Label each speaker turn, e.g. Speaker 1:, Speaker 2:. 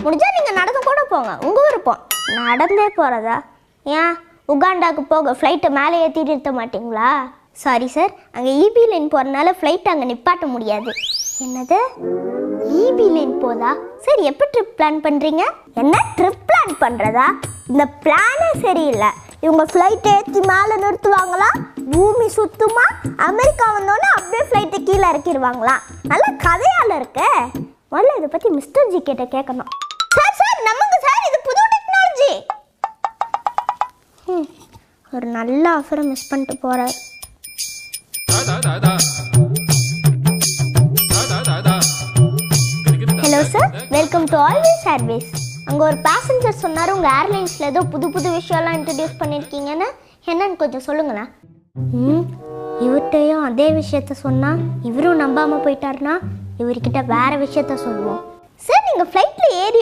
Speaker 1: முடிஞ்சா நீங்கள் நடந்து கூட போங்க, உங்கள் விருப்பம். நடந்தே போகிறதா? ஏன் உகாண்டாவுக்கு போக ஃப்ளைட்டை மேலே ஏற்றிட்டு நிறுத்த மாட்டிங்களா? சாரி சார், அங்கே இபி லைன் போகிறனால ஃப்ளைட் அங்கே நிப்பாட்ட முடியாது. என்னது, இபி லைன் போதா? சரி, எப்போ ட்ரிப் பிளான் பண்ணுறீங்க? என்ன ட்ரிப் பிளான் பண்ணுறதா? இந்த பிளானே சரியில்லை. இவங்க ஃப்ளைட்டை ஏற்றி மேலே நிறுத்துவாங்களா, பூமி சுத்துமா, அமெரிக்கா வந்தோடனே அப்படியே ஃப்ளைட்டை கீழே இறக்கிடுவாங்களா? நல்ல கதையால் இருக்கு. முதல்ல இதை பற்றி மிஸ்டர் ஜி கிட்ட கேட்கணும். சார் சார் நம்புங்க சார், இது புது டெக்னாலஜி. ஒரு நல்ல ஆஃபரை மிஸ் பண்ணிட்டு போகிறார். Hello sir, welcome to always service. அங்கே ஒரு பேசஞ்சர் சொன்னார் உங்கள் ஏர்லைன்ஸில் ஏதோ புது புது விஷயம்லாம் இன்ட்ரடியூஸ் பண்ணியிருக்கீங்கன்னு. என்னன்னு கொஞ்சம் சொல்லுங்களேன். இவர்கிட்டையும் அதே விஷயத்த சொன்னால் இவரும் நம்பாமல் போயிட்டாருன்னா இவர்கிட்ட வேறு விஷயத்த சொல்லுவோம். சார், நீங்கள் ஃப்ளைட்டில் ஏறி